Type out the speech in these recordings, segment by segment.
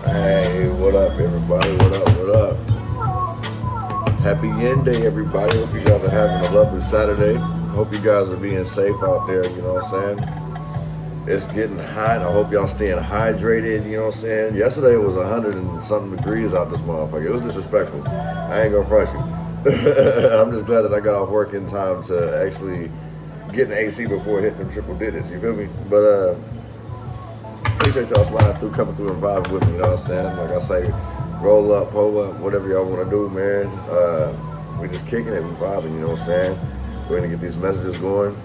Hey, what up, everybody? What up? What up? Happy Yen Day, everybody. Hope you guys are having a lovely Saturday. Hope you guys are being safe out there, you know what I'm saying? It's getting hot. I hope y'all staying hydrated, you know what I'm saying? Yesterday it was 100 and something degrees out this motherfucker. It was disrespectful. I ain't gonna front you. I'm just glad that I got off work in time to actually get an AC before hitting them triple digits, you feel me? But, appreciate y'all sliding through, coming through and vibing with me, you know what I'm saying? Like I say, roll up, pull up, whatever y'all want to do, man. We just kicking it, we vibing, you know what I'm saying? We're going to get these messages going.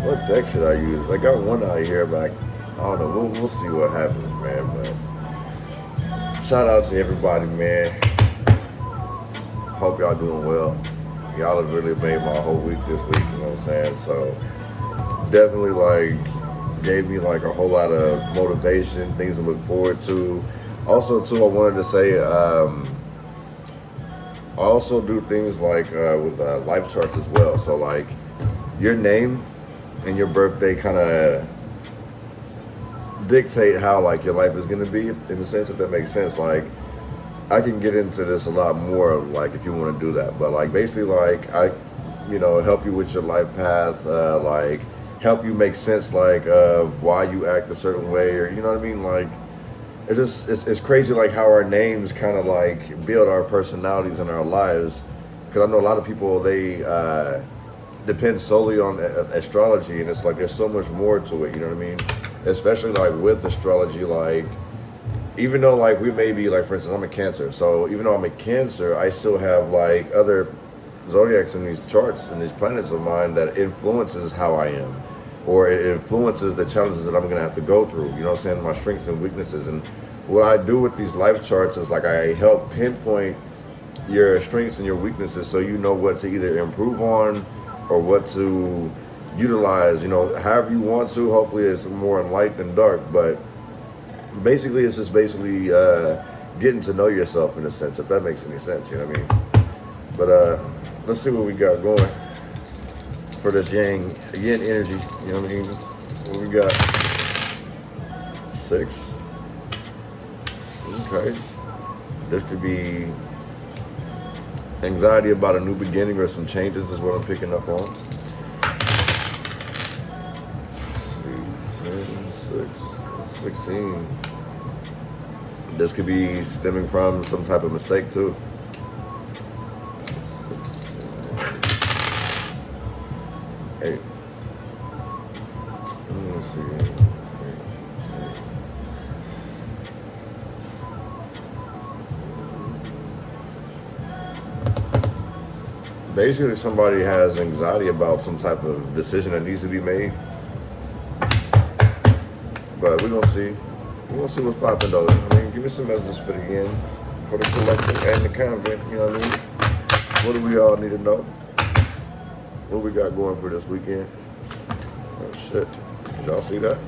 What deck should I use? I got one out here, but I don't know. We'll see what happens, man. But shout out to everybody, man. Hope y'all doing well. Y'all have really made my whole week this week, you know what I'm saying? So definitely gave me a whole lot of motivation, things to look forward to. Also too, I wanted to say I also do things with life charts as well. So your name and your birthday kind of dictate how your life is going to be, in the sense, if that makes sense. I can get into this a lot more if you want to do that, but basically I help you with your life path, help you make sense of why you act a certain way, or you know what I mean. It's just it's crazy how our names kind of build our personalities in our lives, because I know a lot of people, they depend solely on astrology, and it's there's so much more to it, you know what I mean? Especially with astrology, even though we may be for instance, I'm a Cancer, so even though I'm a Cancer, I still have other zodiacs in these charts and these planets of mine that influences how I am, or it influences the challenges that I'm going to have to go through, you know what I'm saying, my strengths and weaknesses. And what I do with these life charts is I help pinpoint your strengths and your weaknesses, so you know what to either improve on or what to utilize, however you want to. Hopefully it's more in light than dark, but basically it's just getting to know yourself, in a sense, if that makes any sense, you know what I mean? But let's see what we got going for this yin energy, you know what I mean? What we got? 6. Okay. This could be anxiety about a new beginning or some changes, is what I'm picking up on. Let's see, 10, 6, 16. This could be stemming from some type of mistake too. 8. Let me see. 8, 10. Basically, somebody has anxiety about some type of decision that needs to be made. But we're gonna see. We're gonna see what's popping though. I mean, give me some messages for the end, for the collective and the convent, you know what I mean? What do we all need to know? What we got going for this weekend? Oh shit, did y'all see that?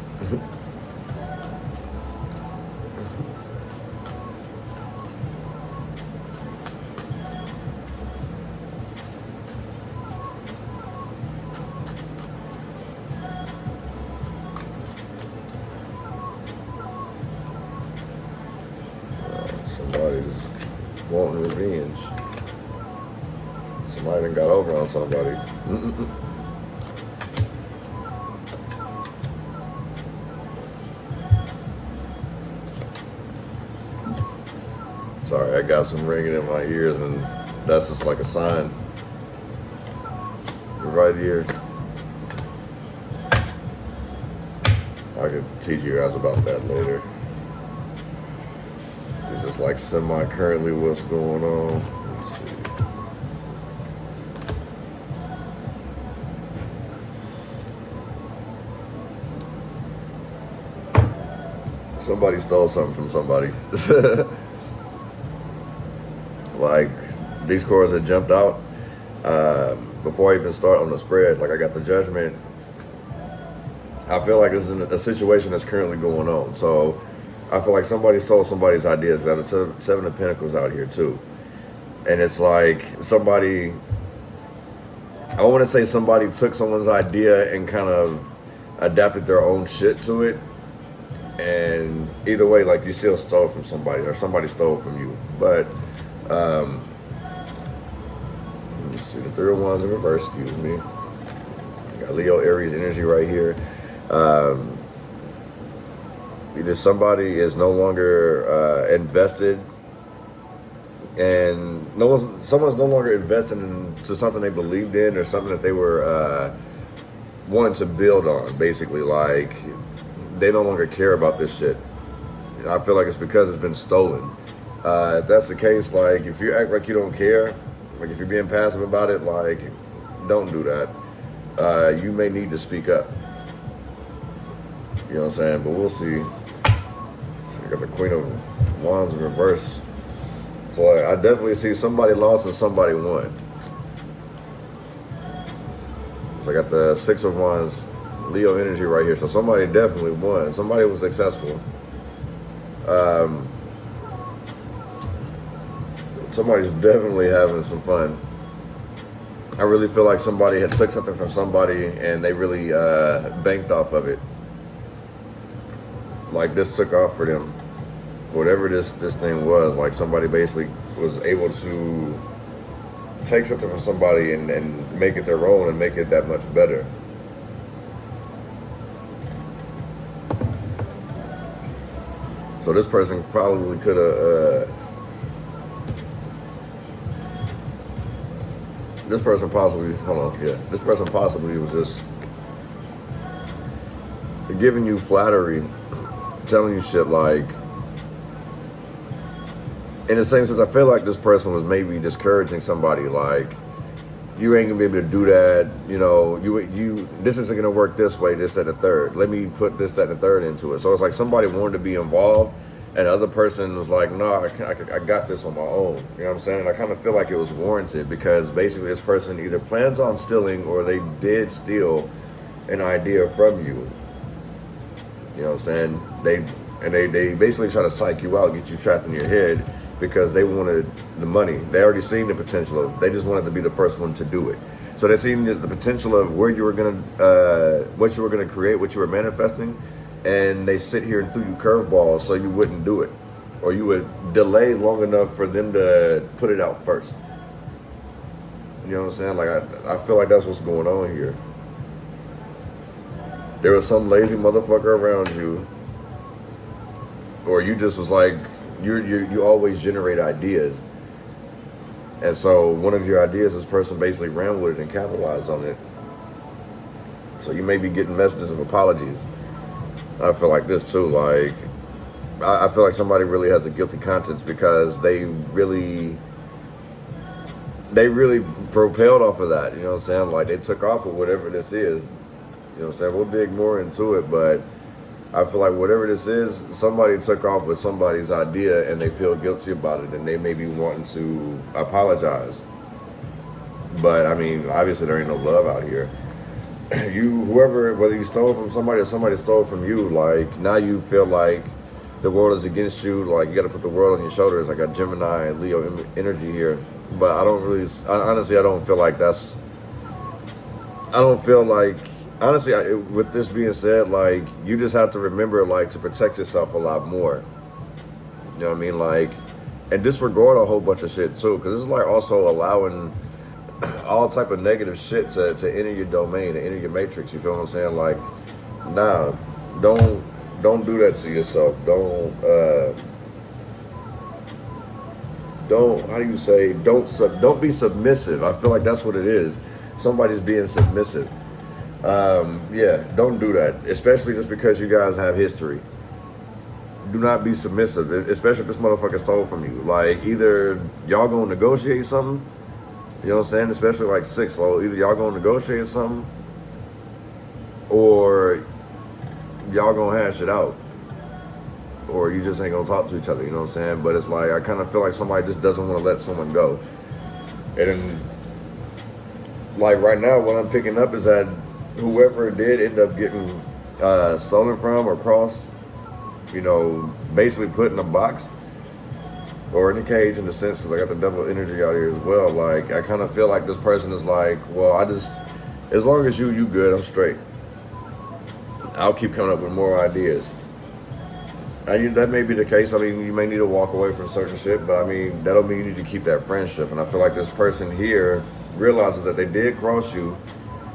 Somebody's wanting revenge. Somebody done got over on somebody. Sorry, I got some ringing in my ears, and that's just a sign. Right here. I could teach you guys about that later. It's just semi-currently what's going on. Let's see. Somebody stole something from somebody. These cards that jumped out before I even start on the spread. I got the Judgment. I feel this is a situation that's currently going on. So I feel somebody stole somebody's ideas. Got a 7 of Pinnacles out here too. And it's somebody, I want to say somebody took someone's idea and kind of adapted their own shit to it. And either way, like, you still stole from somebody or somebody stole from you. But let me see, the 3 of Wands in reverse, excuse me. I got Leo Aries energy right here. Either somebody is no longer invested, and someone's no longer invested into something they believed in or something that they were wanting to build on. Basically, like, they no longer care about this shit. I feel like it's because it's been stolen. If that's the case, like, if you act like you don't care, like if you're being passive about it, like, don't do that. You may need to speak up. You know what I'm saying? But we'll see. So I got the Queen of Wands in reverse. So I definitely see somebody lost and somebody won. So I got the 6 of Wands, Leo energy right here. So somebody definitely won. Somebody was successful. Somebody's definitely having some fun. I really feel like somebody had took something from somebody and they really banked off of it. Like, this took off for them. Whatever this thing was, like, somebody basically was able to take something from somebody and make it their own and make it that much better. So this person probably could have, this person possibly was just giving you flattery, telling you shit, like, in the same sense, I feel like this person was maybe discouraging somebody, like, you ain't gonna be able to do that, you know, you this isn't gonna work this way, this, that, and the third. Let me put this, that, and the third into it. So it's like somebody wanted to be involved, and the other person was like, no, I got this on my own. You know what I'm saying? I kind of feel like it was warranted, because basically this person either plans on stealing or they did steal an idea from you. You know what I'm saying? They basically try to psych you out, get you trapped in your head, because they wanted the money. They already seen the potential of it. They just wanted to be the first one to do it. So they seen the potential of where you were gonna, what you were gonna create, what you were manifesting, and they sit here and threw you curveballs so you wouldn't do it, or you would delay long enough for them to put it out first. You know what I'm saying? Like, I feel like that's what's going on here. There was some lazy motherfucker around you, or you just was like, you always generate ideas. And so one of your ideas, this person basically ran with it and capitalized on it. So you may be getting messages of apologies. I feel like this too, like, I feel like somebody really has a guilty conscience, because they really propelled off of that, you know what I'm saying? Like, they took off with whatever this is. You know what I'm saying? We'll dig more into it, but I feel like whatever this is, somebody took off with somebody's idea and they feel guilty about it, and they may be wanting to apologize. But I mean, obviously there ain't no love out here. Whoever, whether you stole from somebody or somebody stole from you, like, now you feel like the world is against you. Like, you got to put the world on your shoulders. I got Gemini and Leo energy here, but I don't really, honestly, I don't feel like that's, I don't feel like, honestly, with this being said, like, you just have to remember, like, to protect yourself a lot more. You know what I mean? Like, and disregard a whole bunch of shit too, because this is like also allowing all type of negative shit to enter your domain, to enter your matrix. You feel what I'm saying? Like, nah, don't do that to yourself. Don't how do you say, don't be submissive. I feel like that's what it is. Somebody's being submissive. Yeah, don't do that, especially just because you guys have history. Do not be submissive, especially if this motherfucker stole from you. Like, either y'all gonna negotiate something, you know what I'm saying, especially like 6, so either y'all gonna negotiate something or y'all gonna hash it out, or you just ain't gonna talk to each other, you know what I'm saying? But it's like, I kind of feel like somebody just doesn't want to let someone go. And like right now, what I'm picking up is that whoever did end up getting stolen from or crossed, you know, basically put in a box or in a cage, in a sense, because I got the devil energy out here as well. Like, I kind of feel like this person is like, well, as long as you good, I'm straight. I'll keep coming up with more ideas. And that may be the case. I mean, you may need to walk away from certain shit, but I mean, that don't mean you need to keep that friendship. And I feel like this person here realizes that they did cross you,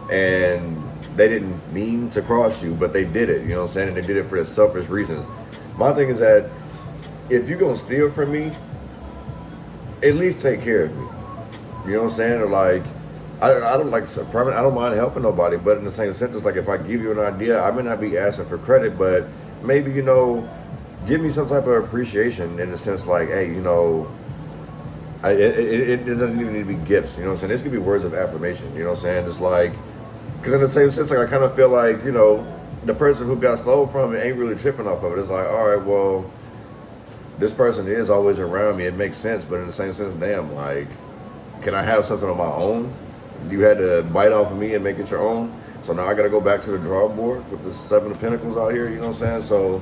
and they didn't mean to cross you, but they did it. You know what I'm saying? And they did it for their selfish reasons. My thing is that if you're gonna steal from me, at least take care of me. You know what I'm saying? Or like, I don't like, I don't mind helping nobody, but in the same sense, it's like if I give you an idea, I may not be asking for credit, but maybe, you know, give me some type of appreciation in the sense like, hey, you know, it doesn't even need to be gifts. You know what I'm saying? This could be words of affirmation. You know what I'm saying? It's like, because in the same sense, like I kind of feel like, you know, the person who got stole from it ain't really tripping off of it. It's like, all right, well, this person is always around me. It makes sense, but in the same sense, damn, like, can I have something on my own? You had to bite off of me and make it your own. So now I got to go back to the drawing board with the 7 of Pinnacles out here. You know what I'm saying? So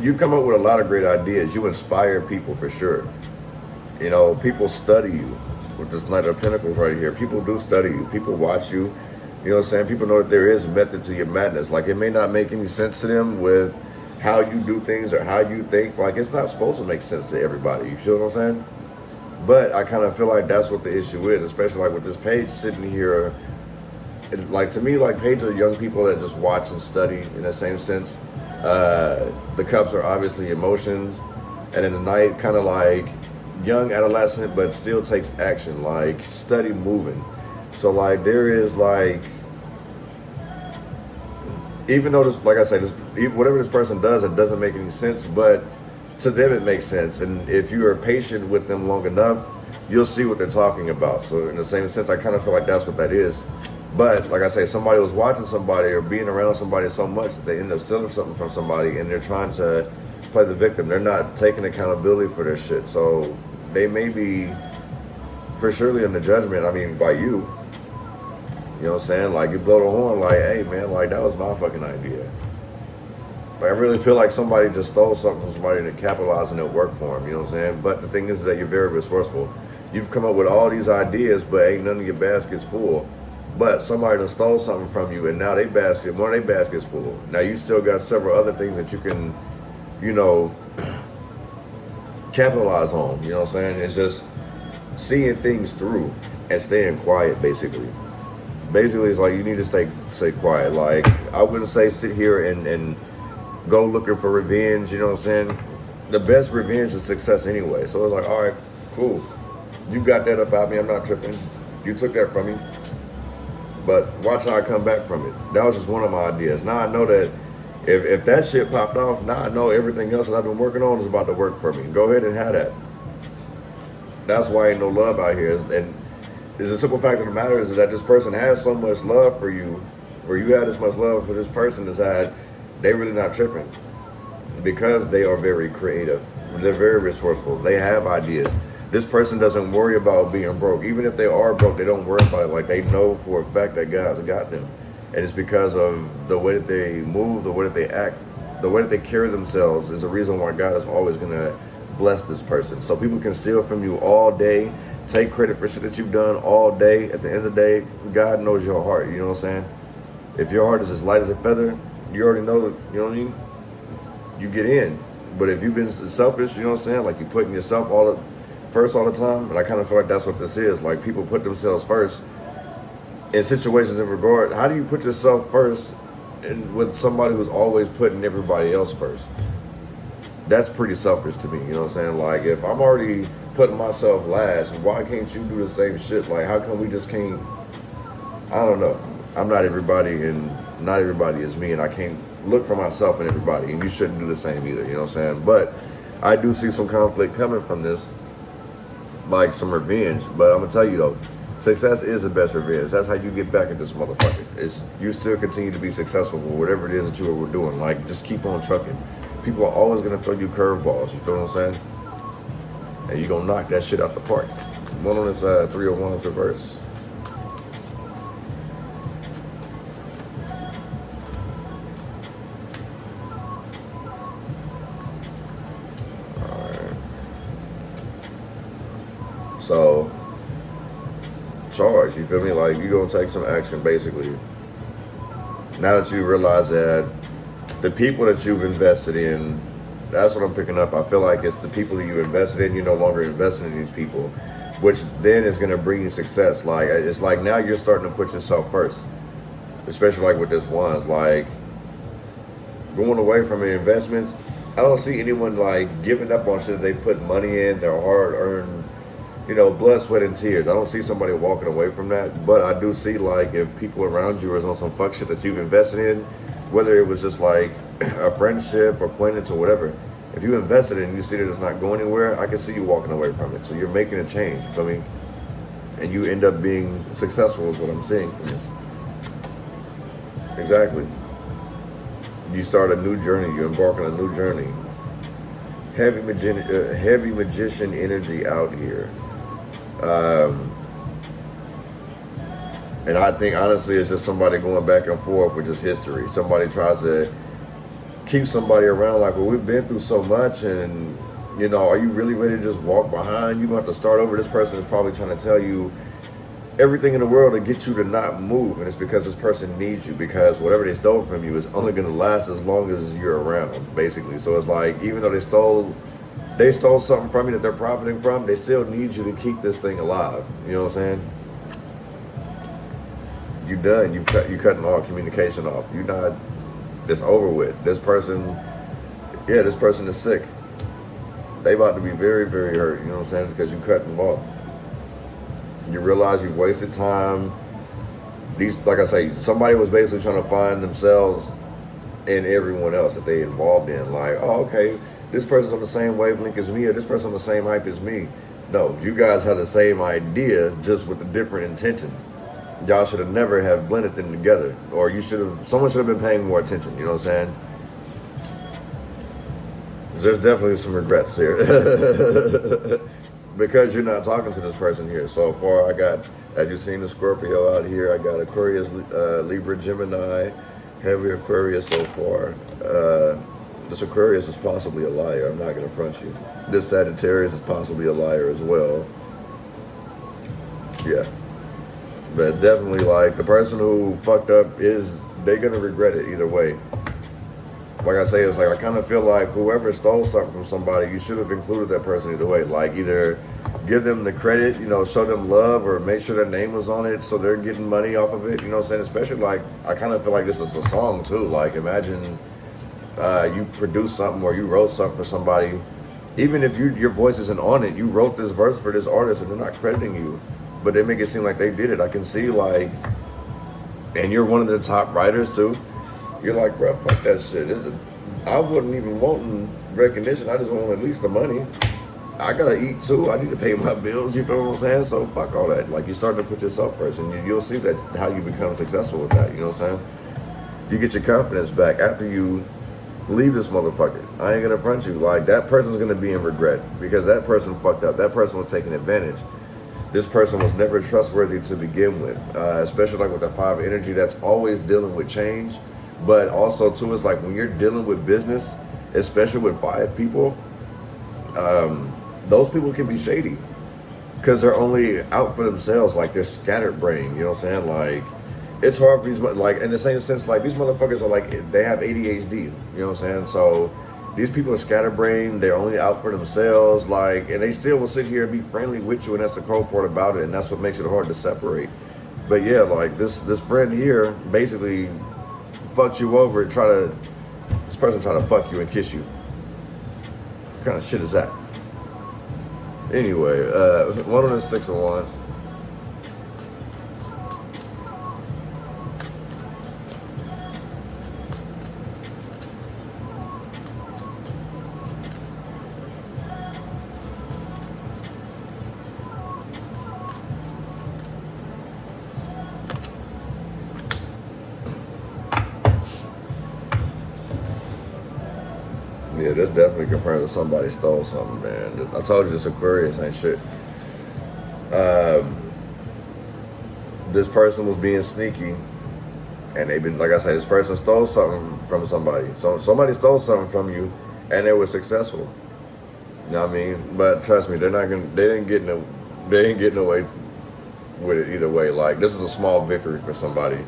you come up with a lot of great ideas. You inspire people for sure. You know, people study you with this Knight of Pinnacles right here. People do study you. People watch you. You know what I'm saying? People know that there is method to your madness. Like, it may not make any sense to them with how you do things or how you think. Like, it's not supposed to make sense to everybody. You feel what I'm saying? But I kind of feel like that's what the issue is, especially like with this page sitting here. Like, to me, like, pages are young people that just watch and study in the same sense. The cups are obviously emotions, and then the Knight kind of like young adolescent, but still takes action, like study moving. So like there is like, even though this, like I say, this, whatever this person does, it doesn't make any sense, but to them it makes sense. And if you are patient with them long enough, you'll see what they're talking about. So in the same sense, I kind of feel like that's what that is. But like I say, somebody was watching somebody or being around somebody so much that they end up stealing something from somebody, and they're trying to play the victim. They're not taking accountability for their shit. So they may be for surely in the judgment, I mean, by you. You know what I'm saying? Like, you blow the horn like, hey man, like that was my fucking idea. Like, I really feel like somebody just stole something from somebody and capitalized and it worked for them, you know what I'm saying? But the thing is that you're very resourceful. You've come up with all these ideas, but ain't none of your baskets full. But somebody done stole something from you, and now one of their baskets full. Now you still got several other things that you can, you know, capitalize on. You know what I'm saying? It's just seeing things through and staying quiet, basically. Basically, it's like you need to stay quiet. Like, I wouldn't say sit here and go looking for revenge. You know what I'm saying? The best revenge is success anyway. So it's like, all right, cool. You got that about me. I'm not tripping. You took that from me. But watch how I come back from it. That was just one of my ideas. Now I know that if that shit popped off, now I know everything else that I've been working on is about to work for me. Go ahead and have that. That's why ain't no love out here. And it's a simple fact of the matter is that this person has so much love for you, or you have this much love for this person, is that they really not tripping. Because they are very creative. They're very resourceful. They have ideas. This person doesn't worry about being broke. Even if they are broke, they don't worry about it. Like, they know for a fact that God's got them. And it's because of the way that they move, the way that they act, the way that they carry themselves is the reason why God is always going to bless this person. So people can steal from you all day, take credit for shit that you've done all day. At the end of the day, God knows your heart. You know what I'm saying? If your heart is as light as a feather, you already know that, you know what I mean? You get in. But if you've been selfish, you know what I'm saying? Like, you putting yourself first all the time, and I kind of feel like that's what this is. Like, people put themselves first in situations in regard. How do you put yourself first with somebody who's always putting everybody else first? That's pretty selfish to me, you know what I'm saying? Like, if I'm already putting myself last, why can't you do the same shit? Like, how come we just can't? I don't know. I'm not everybody, and not everybody is me, and I can't look for myself in everybody, and you shouldn't do the same either, you know what I'm saying? But I do see some conflict coming from this, like some revenge. But I'm gonna tell you though, success is the best revenge. That's how you get back at this motherfucker. It's you still continue to be successful with whatever it is that you were doing. Like, just keep on trucking. People are always gonna throw you curveballs. You feel what I'm saying? And you gonna knock that shit out the park. One on this 301's reverse. So, charge, you feel me? Like, you gonna take some action, basically. Now that you realize that the people that you've invested in, that's what I'm picking up. I feel like it's the people that you invested in, you're no longer investing in these people, which then is going to bring you success. Like, it's like now you're starting to put yourself first, especially like with this ones, like going away from the investments. I don't see anyone like giving up on shit they put money in, their hard earned, you know, blood, sweat, and tears. I don't see somebody walking away from that, but I do see like if people around you is on some fuck shit that you've invested in, whether it was just like a friendship or acquaintance or whatever, if you invested in it and you see that it's not going anywhere, I can see you walking away from it. So you're making a change, you feel me? And you end up being successful is what I'm seeing from this. Exactly. You start a new journey, you embark on a new journey. Heavy magician energy out here. And I think honestly it's just somebody going back and forth with just history. Somebody tries to keep somebody around like, well, we've been through so much, and you know, are you really ready to just walk behind? You're going to have to start over. This person is probably trying to tell you everything in the world to get you to not move, and it's because this person needs you, because whatever they stole from you is only going to last as long as you're around, basically. So it's like, even though they stole something from you that they're profiting from, they still need you to keep this thing alive. You know what I'm saying? You done. You cutting all communication off. You're not. It's over with. This person, yeah, this person is sick. They about to be very, very hurt. You know what I'm saying? It's because you cut them off. You realize you've wasted time. These, like I say, somebody was basically trying to find themselves in everyone else that they involved in. Like, oh, okay, this person's on the same wavelength as me, or this person's on the same hype as me. No, you guys had the same idea, just with the different intentions. Y'all should have never have blended them together, or someone should have been paying more attention. You know what I'm saying? There's definitely some regrets here. Because you're not talking to this person here. So far, I got, as you've seen, the Scorpio out here. I got Aquarius, Libra, Gemini, heavy Aquarius so far. This Aquarius is possibly a liar. I'm not going to front you. This Sagittarius is possibly a liar as well. Yeah. But definitely, like, the person who fucked up they're going to regret it either way. Like I say, it's like, I kind of feel like whoever stole something from somebody, you should have included that person either way. Like, either give them the credit, you know, show them love, or make sure their name was on it so they're getting money off of it. You know what I'm saying? Especially, like, I kind of feel like this is a song too. Like, imagine you produced something or you wrote something for somebody. Even if your voice isn't on it, you wrote this verse for this artist and they're not crediting you, but they make it seem like they did it. I can see, like, and you're one of the top writers too. You're like, bro, fuck that shit. I wouldn't even want recognition. I just want at least the money. I gotta eat too. I need to pay my bills. You feel what I'm saying? So fuck all that. Like, you start to put yourself first, and you'll see that how you become successful with that. You know what I'm saying? You get your confidence back after you leave this motherfucker. I ain't gonna front you. Like, that person's gonna be in regret because that person fucked up. That person was taking advantage. This person was never trustworthy to begin with, especially like with the 5 energy that's always dealing with change. But also too, it's like when you're dealing with business, especially with 5 people, those people can be shady because they're only out for themselves. Like, they're scattered brain. You know what I'm saying? Like, it's hard for these, like, in the same sense, like, these motherfuckers are like, they have ADHD. You know what I'm saying? So these people are scatterbrained. They're only out for themselves. Like, and they still will sit here and be friendly with you, and that's the cold part about it, and that's what makes it hard to separate. But yeah, like, this friend here basically fucked you over and this person try to fuck you and kiss you. What kind of shit is that? Anyway, one of the 6 of Wands. Yeah, this definitely confirms that somebody stole something, man. I told you this Aquarius ain't shit. This person was being sneaky, and they've been, like I said, this person stole something from somebody. So somebody stole something from you, and they were successful. You know what I mean? But trust me, they ain't getting away with it either way. Like, this is a small victory for somebody.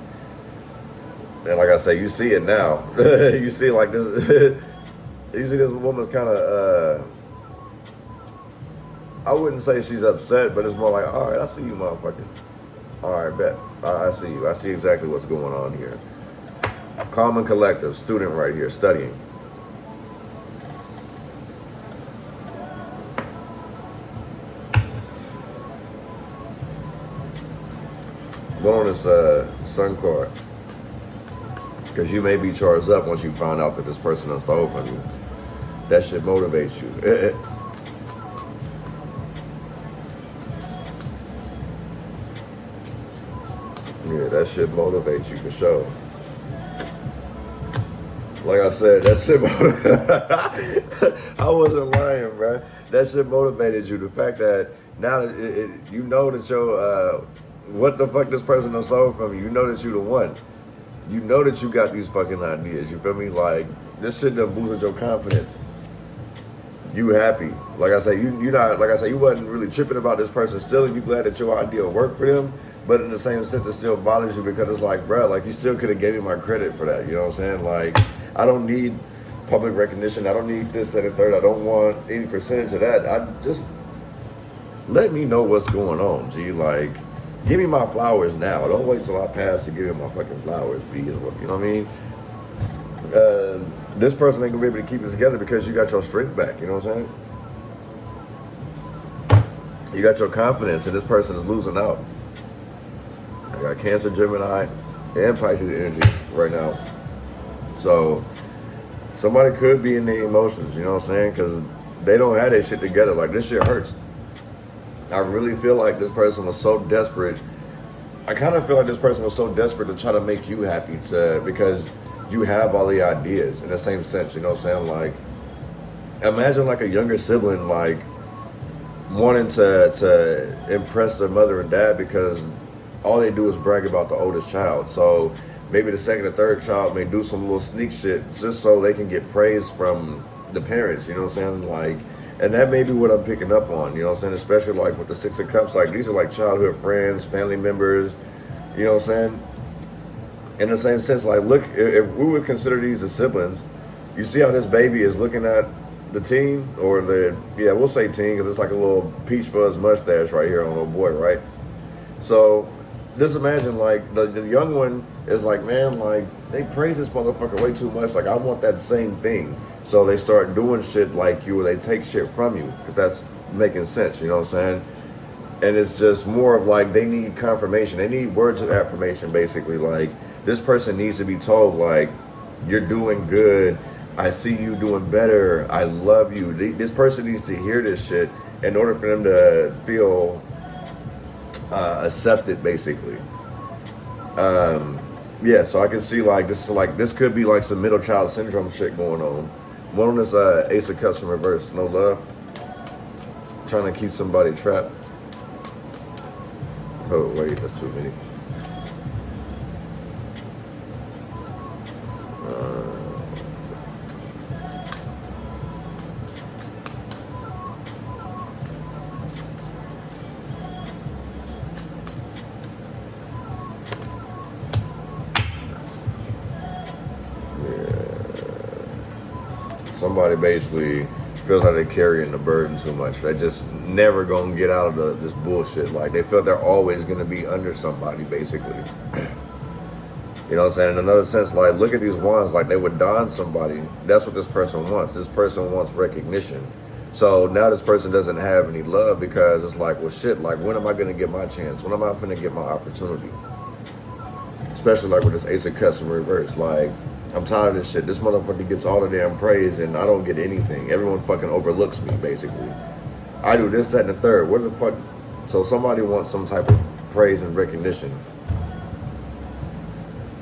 And like I say, you see it now. You see like this. You see this woman's kind of, I wouldn't say she's upset, but it's more like, all right, I see you, motherfucker. All right, bet. I see you. I see exactly what's going on here. Calm and collective, student right here, studying. One on this sun card. Because you may be charged up once you find out that this person done stole from you. That should motivate you. Yeah, that should motivate you for sure. Like I said, that shit I wasn't lying, bro. That shit motivated you. The fact that now you know that your what the fuck this person done stole from you. You know that you the one. You know that you got these fucking ideas. You feel me? Like this shit done boosted your confidence. You happy. Like I say, you not, like I say, you wasn't really tripping about this person stealing. You glad that your idea worked for them. But in the same sense, it still bothers you because it's like, bro, like you still could have gave me my credit for that. You know what I'm saying? Like, I don't need public recognition. I don't need this, that, and third. I don't want any percentage of that. I just let me know what's going on, G. Like, give me my flowers now. Don't wait till I pass to give you my fucking flowers, B. You know what I mean? This person ain't gonna be able to keep it together because you got your strength back. You know what I'm saying? You got your confidence, and this person is losing out. I got Cancer, Gemini, and Pisces energy right now. So somebody could be in the emotions, you know what I'm saying? Because they don't have their shit together. Like, this shit hurts. I really feel like this person was so desperate. I kind of feel like this person was so desperate to try to make you happy because you have all the ideas in the same sense, you know what I'm saying? Like, imagine like a younger sibling, like, wanting to impress their mother and dad because all they do is brag about the oldest child. So maybe the second or third child may do some little sneak shit just so they can get praise from the parents, you know what I'm saying? Like, and that may be what I'm picking up on, you know what I'm saying? Especially like with the Six of Cups, like these are like childhood friends, family members, you know what I'm saying? In the same sense, like, look, if we would consider these as siblings, you see how this baby is looking at the teen, or yeah, we'll say teen because it's like a little peach fuzz mustache right here on a little boy, right? So just imagine, like, the young one is like, man, like, they praise this motherfucker way too much. Like, I want that same thing. So they start doing shit like you, or they take shit from you, if that's making sense, you know what I'm saying? And it's just more of like, they need confirmation. They need words of affirmation, basically. Like, this person needs to be told, like, you're doing good. I see you doing better. I love you. This person needs to hear this shit in order for them to feel accepted, basically. Yeah, so I can see like this could be like some middle child syndrome shit going on. One on this Ace of Cups in reverse, no love. Trying to keep somebody trapped. Oh wait, that's too many. Somebody basically feels like they're carrying the burden too much. They just never gonna get out of this bullshit. Like, they feel they're always gonna be under somebody, basically. You know what I'm saying? In another sense, like, look at these wands, like they would don somebody. That's what this person wants. This person wants recognition. So now this person doesn't have any love because it's like, well, shit, like, when am I gonna get my chance? When am I gonna get my opportunity? Especially like with this Ace of Cups in reverse. Like, I'm tired of this shit. This motherfucker gets all the damn praise and I don't get anything. Everyone fucking overlooks me, basically. I do this, that, and the third. What the fuck? So somebody wants some type of praise and recognition.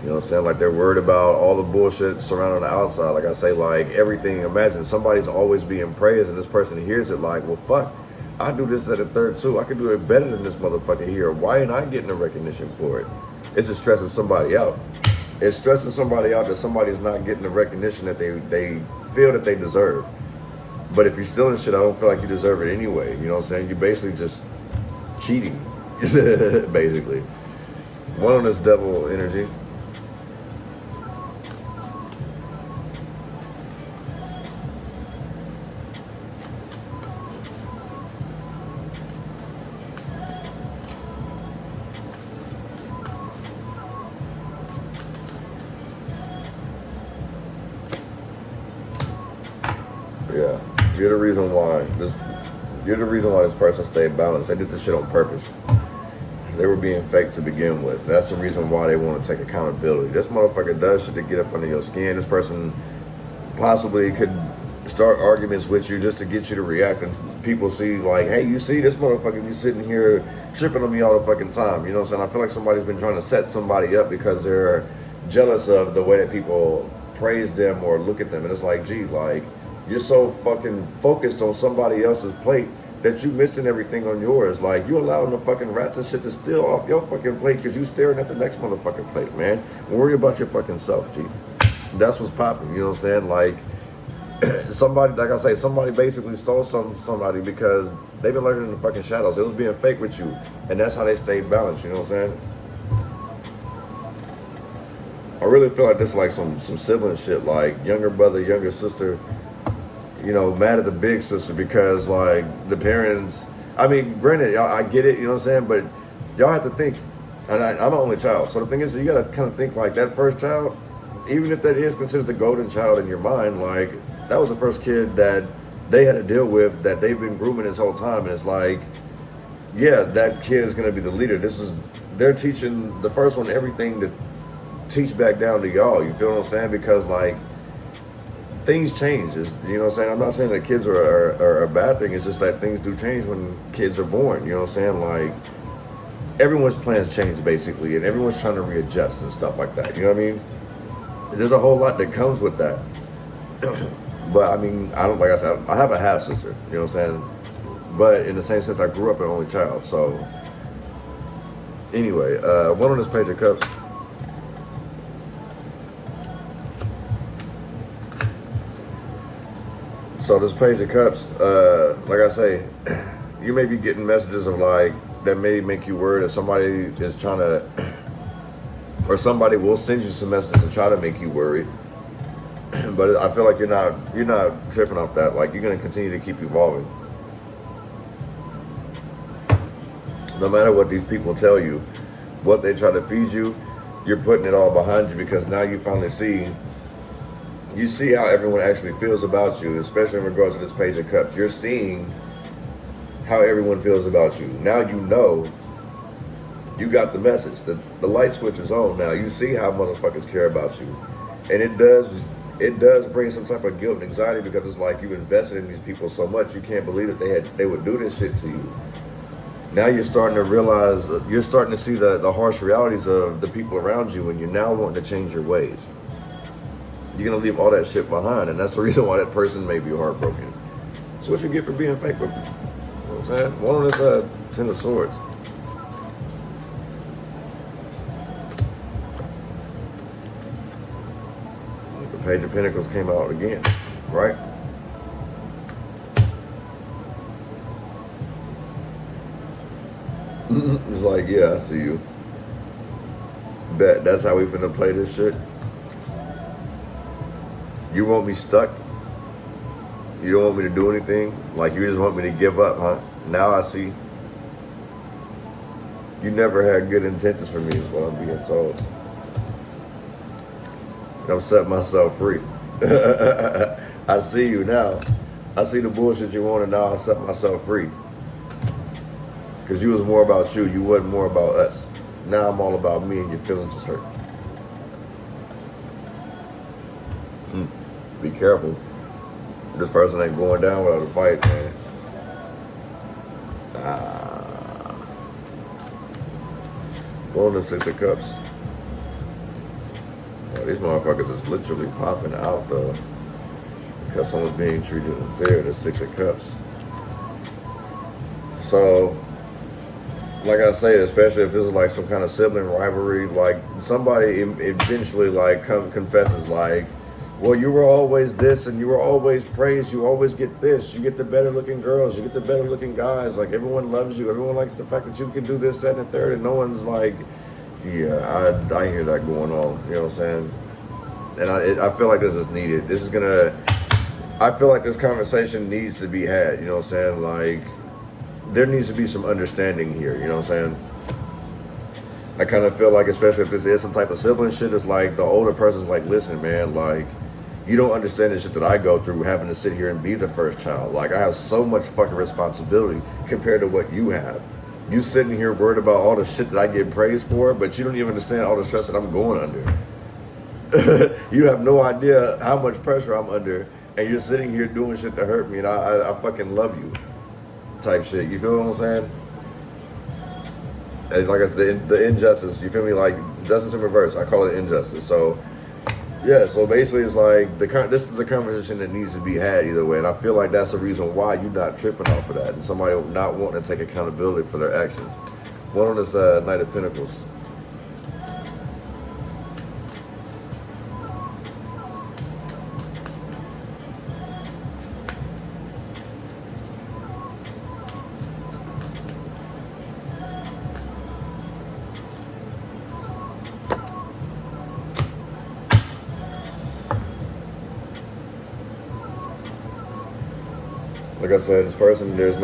You know what I'm saying? Like, they're worried about all the bullshit surrounding the outside. Like I say, like, everything. Imagine somebody's always being praised and this person hears it like, well, fuck, I do this, that, and the third too. I can do it better than this motherfucker here. Why ain't I getting the recognition for it? It's just stressing somebody out. It's stressing somebody out that somebody's not getting the recognition that they feel that they deserve. But if you're stealing shit, I don't feel like you deserve it anyway. You know what I'm saying? You're basically just cheating, basically. One on this devil energy. You're the reason why. You're the reason why this person stayed balanced. They did this shit on purpose. They were being fake to begin with. That's the reason why they want to take accountability. This motherfucker does shit to get up under your skin. This person possibly could start arguments with you just to get you to react, and people see like, hey, you see this motherfucker be sitting here tripping on me all the fucking time. You know what I'm saying? I feel like somebody's been trying to set somebody up because they're jealous of the way that people praise them or look at them. And it's like, gee, like, you're so fucking focused on somebody else's plate that you missing everything on yours. Like, you allowing the fucking rats and shit to steal off your fucking plate because you staring at the next motherfucking plate, man. Worry about your fucking self, G. That's what's popping, you know what I'm saying? Like, somebody, like I say, somebody basically stole somebody because they've been lurking in the fucking shadows. It was being fake with you, and that's how they stayed balanced, you know what I'm saying? I really feel like this is like some sibling shit, like younger brother, younger sister, you know, mad at the big sister because like the parents, I mean, granted, y'all, I get it, you know what I'm saying, but y'all have to think, and I'm an only child, so the thing is, you gotta kind of think like that first child, even if that is considered the golden child in your mind, like that was the first kid that they had to deal with that they've been grooming this whole time, and it's like, yeah, that kid is gonna be the leader. They're teaching the first one everything to teach back down to y'all, you feel what I'm saying? Because like, things change, you know what I'm saying? I'm not saying that kids are a bad thing, it's just that things do change when kids are born, you know what I'm saying? Like, everyone's plans change basically, and everyone's trying to readjust and stuff like that, you know what I mean? There's a whole lot that comes with that. But I mean, like I said, I have a half sister, you know what I'm saying? But in the same sense, I grew up an only child, so. Anyway, one on this page of cups. So this page of cups, like I say, you may be getting messages of like, that may make you worried that somebody is trying to, or somebody will send you some messages to try to make you worried. But I feel like you're not tripping off that. Like, you're gonna continue to keep evolving. No matter what these people tell you, what they try to feed you, you're putting it all behind you because now you finally see how everyone actually feels about you, especially in regards to this page of cups. You're seeing how everyone feels about you. Now you know you got the message. The light switch is on now. You see how motherfuckers care about you. And it does bring some type of guilt and anxiety because it's like you invested in these people so much you can't believe that they would do this shit to you. Now you're starting to realize, you're starting to see the harsh realities of the people around you, and you're now wanting to change your ways. You're gonna leave all that shit behind, and that's the reason why that person may be heartbroken. So what you get for being fake with me? You know what I'm saying? One on this Ten of Swords. The Page of Pinnacles came out again, right? It's like, yeah, I see you. Bet that's how we finna play this shit. You want me stuck? You don't want me to do anything? Like, you just want me to give up, huh? Now I see. You never had good intentions for me is what I'm being told. I'm setting myself free. I see you now. I see the bullshit you want, and now I set myself free. Because you was more about you. You wasn't more about us. Now I'm all about me, and your feelings is hurt. Be careful. This person ain't going down without a fight, man. Well, the Six of Cups. Yeah, these motherfuckers is literally popping out, though. Because someone's being treated unfair. The Six of Cups. So, like I say, especially if this is like some kind of sibling rivalry, like somebody eventually like confesses like, well, you were always this and you were always praised. You always get this. You get the better looking girls. You get the better looking guys. Like, everyone loves you. Everyone likes the fact that you can do this, that, and the third. And no one's like, yeah, I hear that going on. You know what I'm saying? And I feel like this is needed. I feel like this conversation needs to be had. You know what I'm saying? Like, there needs to be some understanding here. You know what I'm saying? I kind of feel like, especially if this is some type of sibling shit, it's like the older person's like, listen, man, like, You don't understand the shit that I go through having to sit here and be the first child. Like, I have so much fucking responsibility compared to what you have. You sitting here worried about all the shit that I get praised for, but you don't even understand all the stress that I'm going under. You have no idea how much pressure I'm under, and you're sitting here doing shit to hurt me, and I fucking love you. Type shit. You feel what I'm saying? And like I said, the injustice, you feel me? Like, justice in reverse. I call it injustice. So, yeah, so basically it's like, this is a conversation that needs to be had either way. And I feel like that's the reason why you're not tripping off of that. And somebody not wanting to take accountability for their actions. One on this Knight of Pinnacles. Like I said, this person, there's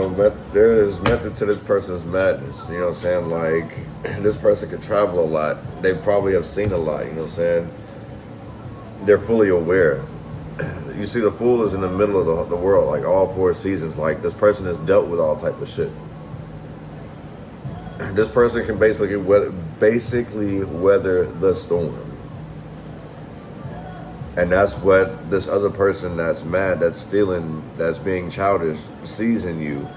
method to this person's madness. You know what I'm saying? Like, this person could travel a lot. They probably have seen a lot, you know what I'm saying? They're fully aware. You see, the Fool is in the middle of the world, like all 4 seasons. Like, this person has dealt with all type of shit. This person can basically weather the storm. And that's what this other person that's mad, that's stealing, that's being childish, sees in you.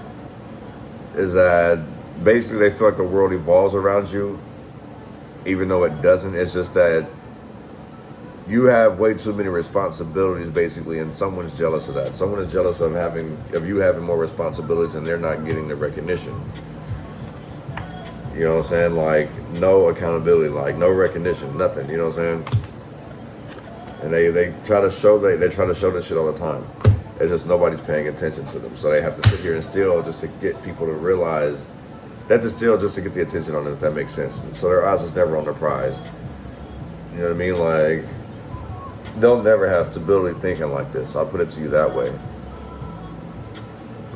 Is that basically they feel like the world evolves around you, even though it doesn't. It's just that you have way too many responsibilities, basically, and someone's jealous of that. Someone is jealous of you having more responsibilities, and they're not getting the recognition. You know what I'm saying? Like, no accountability, like no recognition, nothing. You know what I'm saying? And they try to show this shit all the time. It's just nobody's paying attention to them. So they have to sit here and steal just to get people to realize that to steal just to get the attention on them, if that makes sense. So their eyes is never on the prize. You know what I mean? Like, they'll never have stability thinking like this. I'll put it to you that way.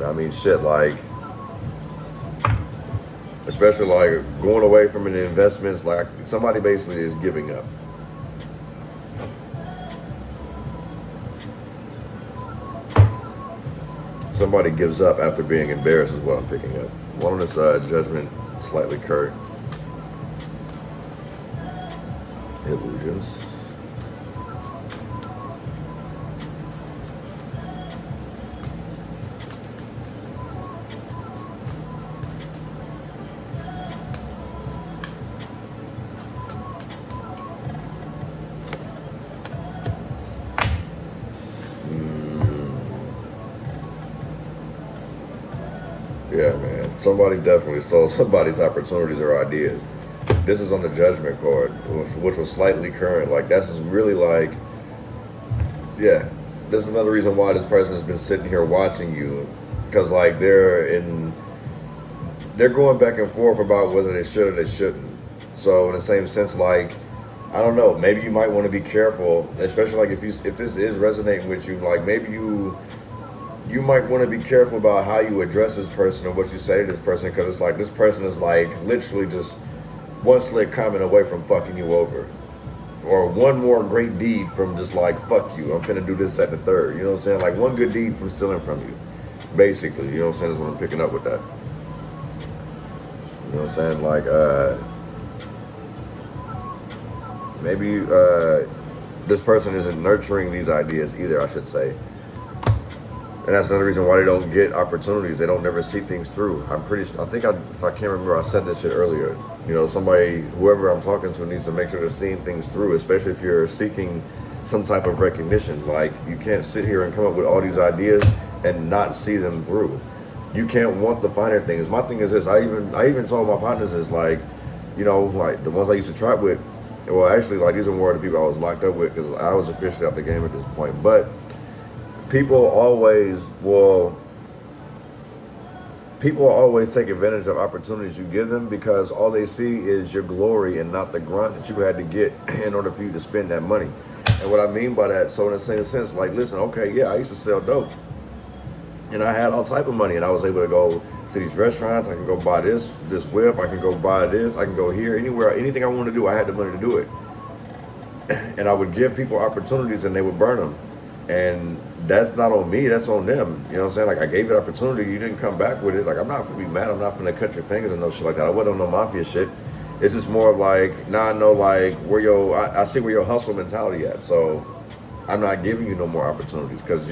I mean, shit, like, especially like going away from an investments, like somebody basically is giving up. Somebody gives up after being embarrassed is what I'm picking up. One on this judgment, slightly curt. Illusions. Yeah, man. Somebody definitely stole somebody's opportunities or ideas. This is on the Judgment card, which was slightly current. Like, that's really like, yeah. This is another reason why this person has been sitting here watching you, because like they're going back and forth about whether they should or they shouldn't. So in the same sense, like, I don't know. Maybe you might want to be careful, especially like if this is resonating with you. Like, maybe you might want to be careful about how you address this person or what you say to this person, because it's like this person is like literally just one slick comment away from fucking you over, or one more great deed from just like, fuck you, I'm finna do this, that, and the third. You know what I'm saying? Like, one good deed from stealing from you, basically. You know what I'm saying? Is what I'm picking up with that. You know what I'm saying? Like, maybe this person isn't nurturing these ideas either, I should say. And that's another reason why they don't get opportunities. They don't never see things through. I think if I can't remember, I said this shit earlier. You know, whoever I'm talking to needs to make sure they're seeing things through, especially if you're seeking some type of recognition. Like, you can't sit here and come up with all these ideas and not see them through. You can't want the finer things. My thing is this, I even told my partners is like, you know, like the ones I used to trap with, well, actually, like, these are more of the people I was locked up with, because I was officially out the game at this point. But people always take advantage of opportunities you give them, because all they see is your glory and not the grunt that you had to get in order for you to spend that money. And what I mean by that, so in the same sense, like, listen, okay, yeah, I used to sell dope, and I had all type of money, and I was able to go to these restaurants. I can go buy this whip, I can go buy this, I can go here, anywhere, anything I want to do, I had the money to do it. And I would give people opportunities and they would burn them. And that's not on me, that's on them. You know what I'm saying? Like, I gave you an opportunity, you didn't come back with it. Like, I'm not gonna be mad, I'm not gonna cut your fingers and no shit like that. I wasn't on no mafia shit. It's just more of like, now I know like where I see where your hustle mentality at. So I'm not giving you no more opportunities because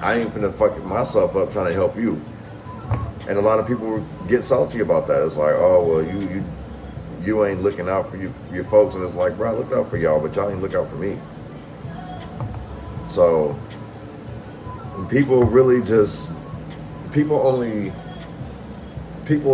I ain't finna fuck myself up trying to help you. And a lot of people get salty about that. It's like, oh well, you ain't looking out for your folks, and it's like, bro, I looked out for y'all, but y'all ain't look out for me. So people really just people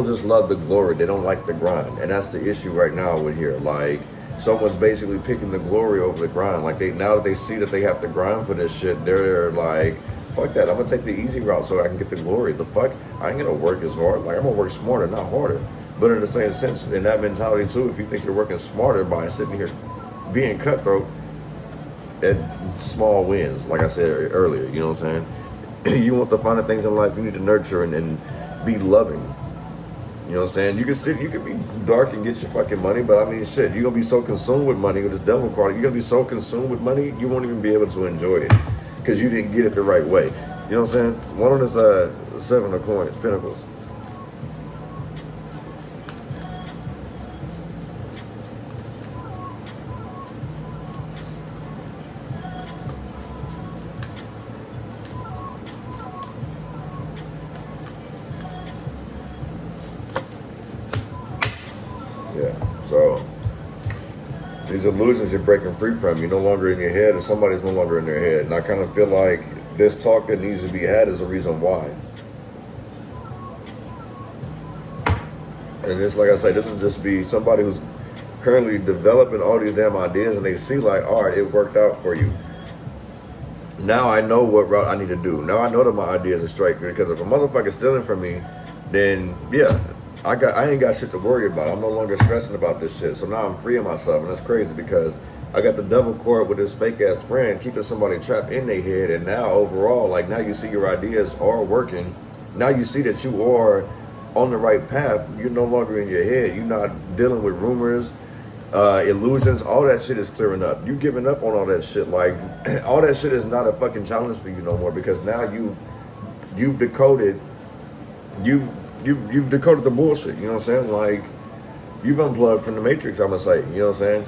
just love the glory. They don't like the grind, and that's the issue right now with here. Like, someone's basically picking the glory over the grind. Like, now that they see that they have to grind for this shit, they're like, fuck that, I'm gonna take the easy route so I can get the glory. The fuck, I ain't gonna work as hard. Like, I'm gonna work smarter, not harder. But in the same sense, in that mentality too, if you think you're working smarter by sitting here being cutthroat at small wins, like I said earlier, you know what I'm saying? You want the finer things in life, you need to nurture and be loving. You know what I'm saying? You can be dark and get your fucking money, but I mean, shit, you're gonna be so consumed with money, with this devil card, you're gonna be so consumed with money, you won't even be able to enjoy it because you didn't get it the right way. You know what I'm saying? One on this 7 of coins, Pinnacles. Yeah, so these illusions you're breaking free from, you're no longer in your head, and somebody's no longer in their head. And I kind of feel like this talk that needs to be had is a reason why. And it's like I say, this is just be somebody who's currently developing all these damn ideas, and they see like, all right, it worked out for you. Now I know what route I need to do. Now I know that my ideas are straight, because if a motherfucker's stealing from me, then yeah, I ain't got shit to worry about. I'm no longer stressing about this shit. So now I'm freeing myself, and that's crazy because I got the devil court with this fake ass friend keeping somebody trapped in their head. And now overall, like, now you see your ideas are working. Now you see that you are on the right path. You're no longer in your head. You're not dealing with rumors, illusions. All that shit is clearing up. You giving up on all that shit. Like, all that shit is not a fucking challenge for you no more, because now you've decoded you've decoded the bullshit, you know what I'm saying? Like, you've unplugged from the matrix, I'm gonna say, you know what I'm saying?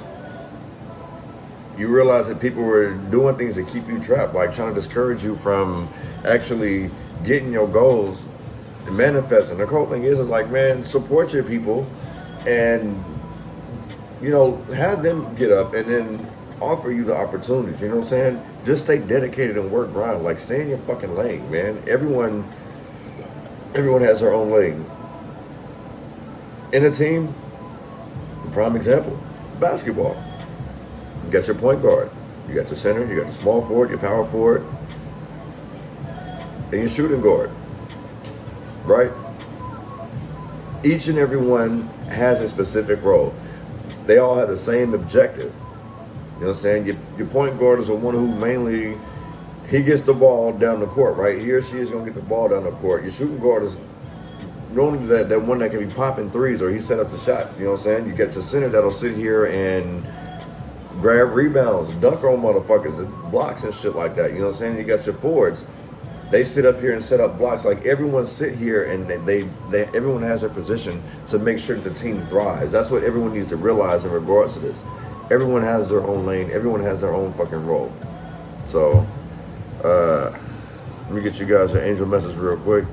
You realize that people were doing things to keep you trapped, like trying to discourage you from actually getting your goals and manifesting. The cool thing is like, man, support your people and, you know, have them get up and then offer you the opportunities, you know what I'm saying? Just stay dedicated and work grind. Like, stay in your fucking lane, man. Everyone has their own lane. In a team, prime example, basketball. You got your point guard, you got your center, you got your small forward, your power forward, and your shooting guard, right? Each and every one has a specific role. They all have the same objective. You know what I'm saying? Your point guard is the one who mainly, he gets the ball down the court, right? He or she is going to get the ball down the court. Your shooting guard is normally that one that can be popping threes, or he set up the shot. You know what I'm saying? You get the center that'll sit here and grab rebounds, dunk on motherfuckers, and blocks and shit like that. You know what I'm saying? You got your forwards. They sit up here and set up blocks. Like, everyone sit here and everyone has their position to make sure that the team thrives. That's what everyone needs to realize in regards to this. Everyone has their own lane. Everyone has their own fucking role. So, let me get you guys an angel message real quick.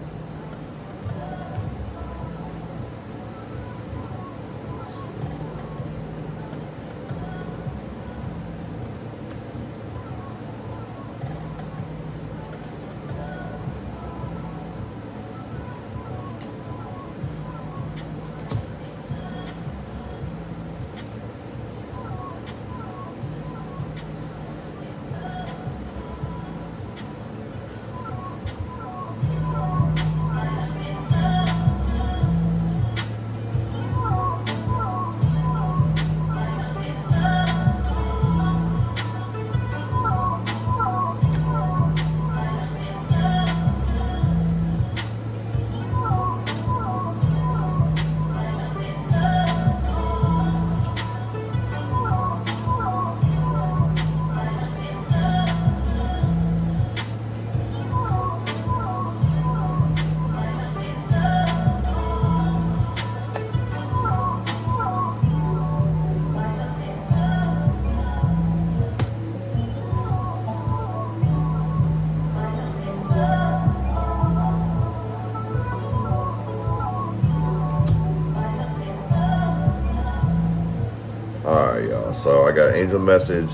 Alright, y'all. So I got angel message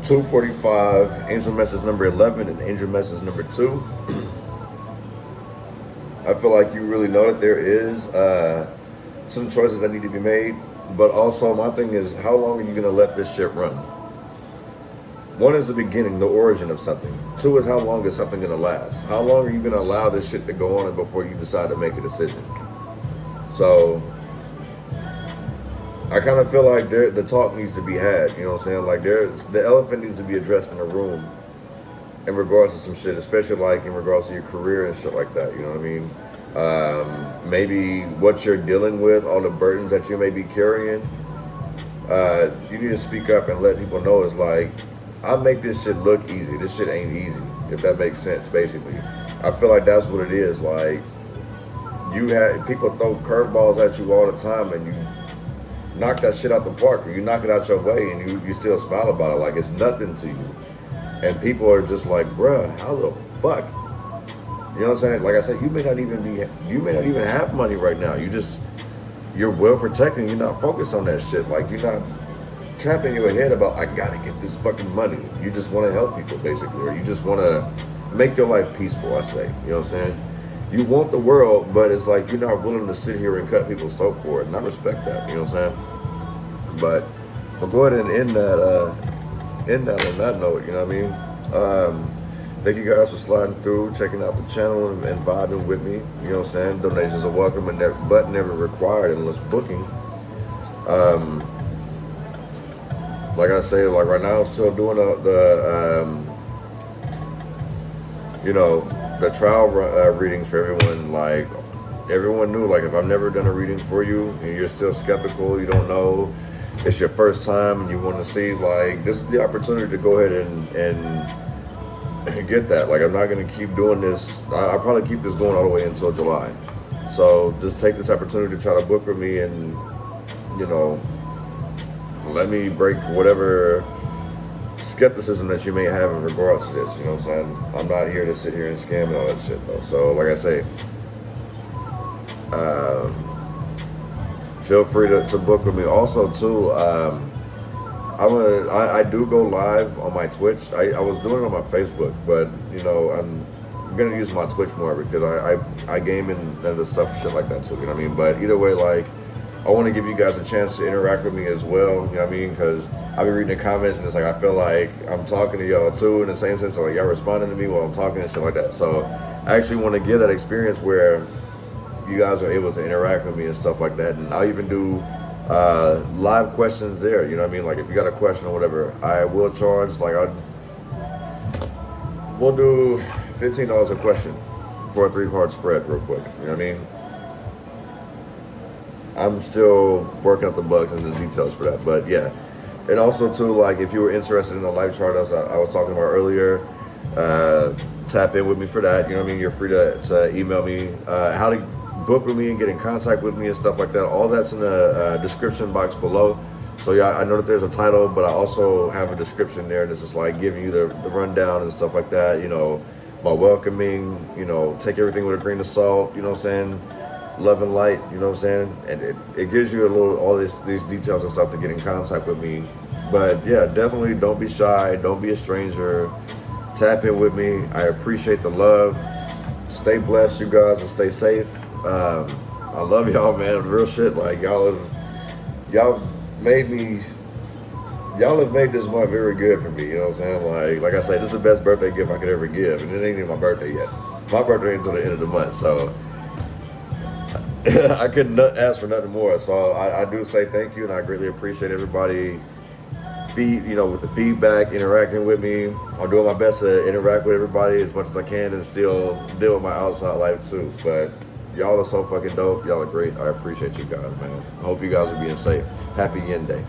245, angel message number 11, and angel message number 2. I feel like you really know that there is some choices that need to be made. But also, my thing is, how long are you going to let this shit run? 1 is the beginning, the origin of something. 2 is how long is something going to last? How long are you going to allow this shit to go on before you decide to make a decision? So, I kind of feel like the talk needs to be had, you know what I'm saying? Like, the elephant needs to be addressed in the room in regards to some shit, especially like in regards to your career and shit like that, you know what I mean? Maybe what you're dealing with, all the burdens that you may be carrying. You need to speak up and let people know it's like, I make this shit look easy. This shit ain't easy, if that makes sense, basically. I feel like that's what it is. Like, people throw curveballs at you all the time and you knock that shit out the park, or you knock it out your way and you still smile about it like it's nothing to you. And people are just like, bruh, how the fuck? You know what I'm saying? Like I said, you may not even have money right now. You're well protected. You're not focused on that shit. Like, you're not trapping your head about, I gotta get this fucking money. You just want to help people, basically, or you just want to make your life peaceful, I say. You know what I'm saying? You want the world, but it's like you're not willing to sit here and cut people's throat for it. And I respect that. You know what I'm saying? But I'll go ahead and end that on that note. You know what I mean? Thank you guys for sliding through, checking out the channel and vibing with me. You know what I'm saying? Donations are welcome, but never required unless booking. Like I say, like right now I'm still doing the trial readings for everyone. Like, everyone knew, like, if I've never done a reading for you and you're still skeptical, you don't know, it's your first time and you want to see, like, this is the opportunity to go ahead and get that. Like, I'm not going to keep doing this. I'll probably keep this going all the way until July. So just take this opportunity to try to book with me and, you know, let me break whatever skepticism that you may have in regards to this. You know what I'm saying? I'm not here to sit here and scam and all that shit, though. So, like I say, feel free to book with me. Also, too, I do go live on my Twitch. I was doing it on my Facebook, but, you know, I'm gonna use my Twitch more because I game and the stuff, shit like that too, you know what I mean? But either way, like, I want to give you guys a chance to interact with me as well, you know what I mean? Because I've been reading the comments and it's like, I feel like I'm talking to y'all too, in the same sense, so like y'all responding to me while I'm talking and shit like that. So I actually want to give that experience where you guys are able to interact with me and stuff like that. And I'll even do live questions there, you know what I mean? Like, if you got a question or whatever, I will charge, like, we'll do $15 a question for a 3-card spread real quick, you know what I mean? I'm still working out the bugs and the details for that, but yeah. And also too, like, if you were interested in the life chart as I was talking about earlier, tap in with me for that, you know what I mean? You're free to email me, how to book with me and get in contact with me and stuff like that. All that's in the description box below. So yeah, I know that there's a title, but I also have a description there, and it's just like giving you the rundown and stuff like that, you know, by welcoming, you know, take everything with a grain of salt, you know what I'm saying? Love and light, you know what I'm saying? And it gives you a little, all these details and stuff to get in contact with me. But yeah, definitely don't be shy, don't be a stranger. Tap in with me. I appreciate the love. Stay blessed, you guys, and stay safe. I love y'all, man. Real shit. Like, y'all have made this month very good for me, you know what I'm saying? Like I say, this is the best birthday gift I could ever give, and it ain't even my birthday yet. My birthday ain't until the end of the month, so I couldn't ask for nothing more. So I do say thank you, and I greatly appreciate everybody with the feedback, interacting with me. I'm doing my best to interact with everybody as much as I can and still deal with my outside life too. But y'all are so fucking dope. Y'all are great. I appreciate you guys, man. I hope you guys are being safe. Happy Yen Day.